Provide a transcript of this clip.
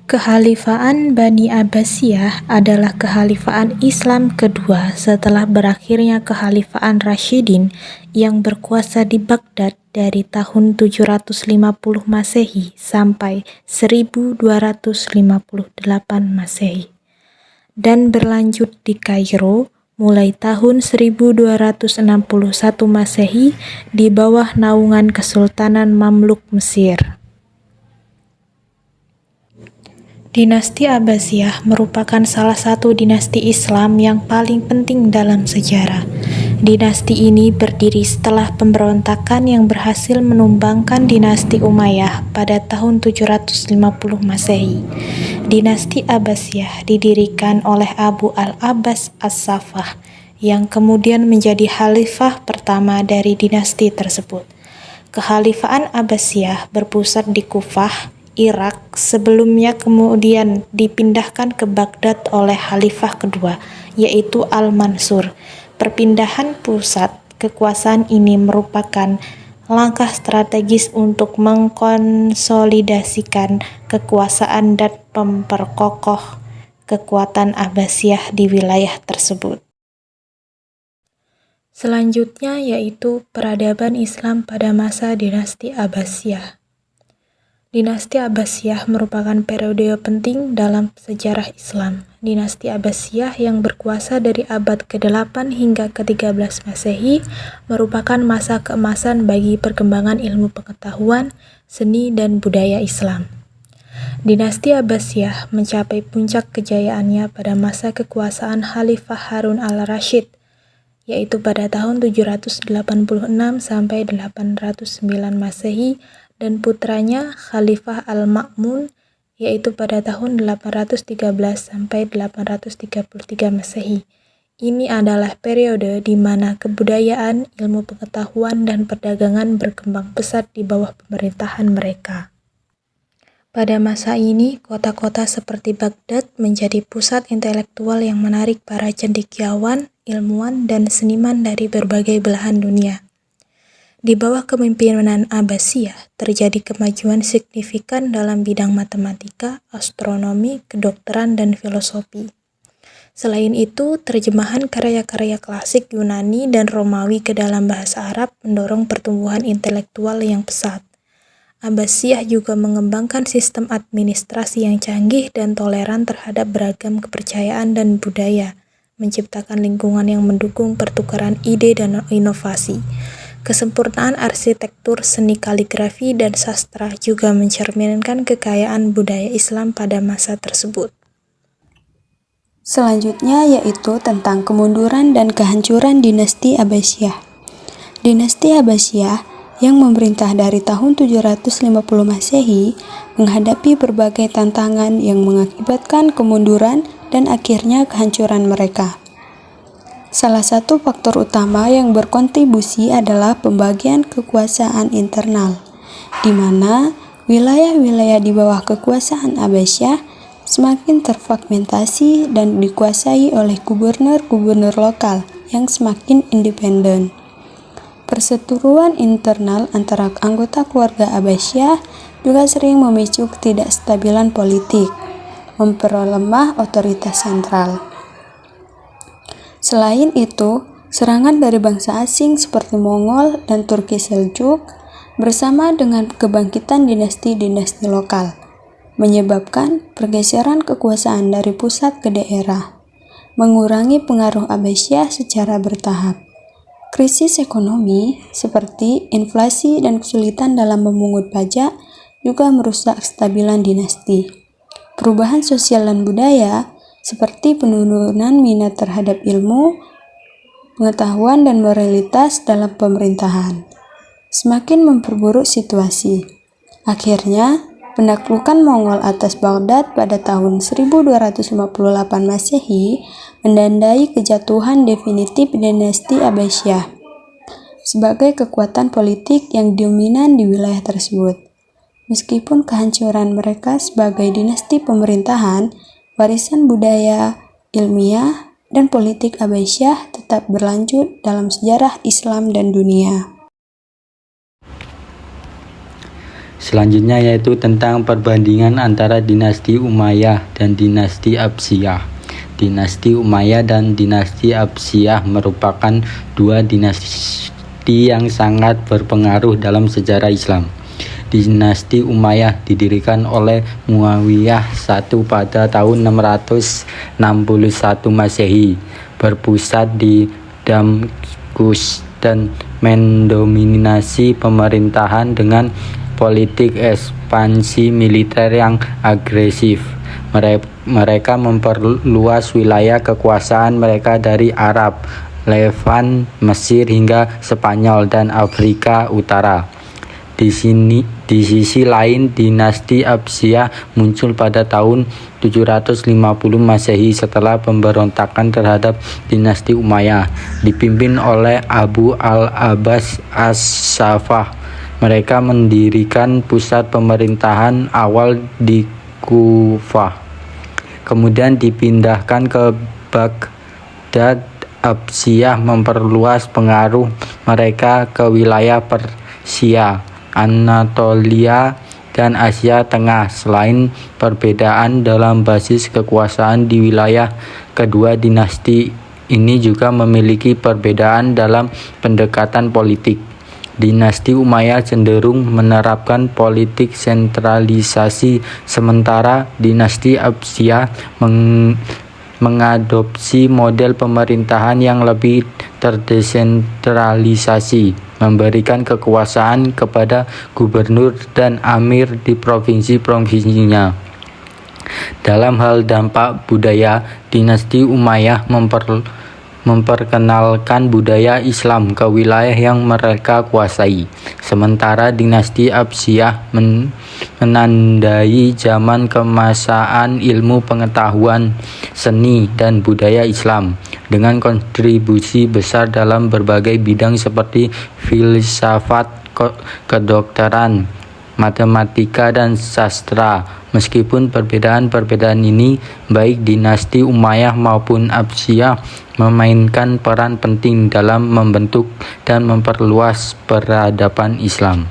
Kekhalifahan Bani Abbasiyah adalah kekhalifahan Islam kedua setelah berakhirnya kekhalifahan Rasyidin yang berkuasa di Baghdad dari tahun 750 Masehi sampai 1258 Masehi dan berlanjut di Kairo mulai tahun 1261 Masehi di bawah naungan Kesultanan Mamluk Mesir. Dinasti Abbasiyah merupakan salah satu dinasti Islam yang paling penting dalam sejarah. Dinasti ini berdiri setelah pemberontakan yang berhasil menumbangkan dinasti Umayyah pada tahun 750 Masehi. Dinasti Abbasiyah didirikan oleh Abu al-Abbas as-Saffah yang kemudian menjadi khalifah pertama dari dinasti tersebut. Kekhalifahan Abbasiyah berpusat di Kufah, Irak, sebelumnya kemudian dipindahkan ke Baghdad oleh khalifah kedua, yaitu Al-Mansur. Perpindahan pusat kekuasaan ini merupakan langkah strategis untuk mengkonsolidasikan kekuasaan dan memperkokoh kekuatan Abbasiyah di wilayah tersebut. Selanjutnya yaitu peradaban Islam pada masa dinasti Abbasiyah. Dinasti Abbasiyah merupakan periode penting dalam sejarah Islam. Dinasti Abbasiyah yang berkuasa dari abad ke-8 hingga ke-13 Masehi merupakan masa keemasan bagi perkembangan ilmu pengetahuan, seni, dan budaya Islam. Dinasti Abbasiyah mencapai puncak kejayaannya pada masa kekuasaan Khalifah Harun al-Rasyid, yaitu pada tahun 786 sampai 809 Masehi, dan putranya Khalifah Al-Ma'mun, yaitu pada tahun 813 sampai 833 Masehi. Ini adalah periode di mana kebudayaan, ilmu pengetahuan, dan perdagangan berkembang pesat di bawah pemerintahan mereka. Pada masa ini, kota-kota seperti Baghdad menjadi pusat intelektual yang menarik para cendekiawan, ilmuwan, dan seniman dari berbagai belahan dunia. Di bawah kepemimpinan Abbasiyah, terjadi kemajuan signifikan dalam bidang matematika, astronomi, kedokteran, dan filosofi. Selain itu, terjemahan karya-karya klasik Yunani dan Romawi ke dalam bahasa Arab mendorong pertumbuhan intelektual yang pesat. Abbasiyah juga mengembangkan sistem administrasi yang canggih dan toleran terhadap beragam kepercayaan dan budaya, menciptakan lingkungan yang mendukung pertukaran ide dan inovasi. Kesempurnaan arsitektur, seni kaligrafi, dan sastra juga mencerminkan kekayaan budaya Islam pada masa tersebut. Selanjutnya yaitu tentang kemunduran dan kehancuran dinasti Abbasiyah. Dinasti Abbasiyah yang memerintah dari tahun 750 Masehi menghadapi berbagai tantangan yang mengakibatkan kemunduran dan akhirnya kehancuran mereka. Salah satu faktor utama yang berkontribusi adalah pembagian kekuasaan internal, di mana wilayah-wilayah di bawah kekuasaan Abbasiyah semakin terfragmentasi dan dikuasai oleh gubernur-gubernur lokal yang semakin independen. Perseteruan internal antara anggota keluarga Abbasiyah juga sering memicu ketidakstabilan politik, memperlemah otoritas sentral. Selain itu, serangan dari bangsa asing seperti Mongol dan Turki Seljuk bersama dengan kebangkitan dinasti-dinasti lokal menyebabkan pergeseran kekuasaan dari pusat ke daerah, mengurangi pengaruh Abbasiyah secara bertahap. Krisis ekonomi seperti inflasi dan kesulitan dalam memungut pajak juga merusak kestabilan dinasti. Perubahan sosial dan budaya seperti penurunan minat terhadap ilmu, pengetahuan, dan moralitas dalam pemerintahan semakin memperburuk situasi. Akhirnya, penaklukan Mongol atas Baghdad pada tahun 1258 Masehi menandai kejatuhan definitif dinasti Abbasiyah sebagai kekuatan politik yang dominan di wilayah tersebut. Meskipun kehancuran mereka sebagai dinasti pemerintahan, warisan budaya, ilmiah, dan politik Abbasiyah tetap berlanjut dalam sejarah Islam dan dunia. Selanjutnya yaitu tentang perbandingan antara dinasti Umayyah dan dinasti Abbasiyah. Dinasti Umayyah dan dinasti Abbasiyah merupakan dua dinasti yang sangat berpengaruh dalam sejarah Islam. Dinasti Umayyah didirikan oleh Muawiyah I pada tahun 661 Masehi, berpusat di Damaskus dan mendominasi pemerintahan dengan politik ekspansi militer yang agresif. Mereka memperluas wilayah kekuasaan mereka dari Arab, Levant, Mesir hingga Spanyol dan Afrika Utara. Di sisi lain, dinasti Abbasiyah muncul pada tahun 750 Masehi setelah pemberontakan terhadap dinasti Umayyah, dipimpin oleh Abu al-Abbas as-Saffah. Mereka mendirikan pusat pemerintahan awal di Kufah, kemudian dipindahkan ke Baghdad. Abbasiyah memperluas pengaruh mereka ke wilayah Persia, Anatolia, dan Asia Tengah. Selain perbedaan dalam basis kekuasaan di wilayah, kedua dinasti ini juga memiliki perbedaan dalam pendekatan politik. Dinasti Umayyah cenderung menerapkan politik sentralisasi, sementara dinasti Abbasiyah mengadopsi model pemerintahan yang lebih terdesentralisasi, memberikan kekuasaan kepada gubernur dan amir di provinsi-provinsinya. Dalam hal dampak budaya, dinasti Umayyah memperkenalkan budaya Islam ke wilayah yang mereka kuasai, sementara dinasti Abbasiyah menandai zaman kemasan ilmu pengetahuan, seni, dan budaya Islam, dengan kontribusi besar dalam berbagai bidang seperti filsafat, kedokteran, matematika, dan sastra. Meskipun perbedaan-perbedaan ini, baik dinasti Umayyah maupun Abbasiyah memainkan peran penting dalam membentuk dan memperluas peradaban Islam.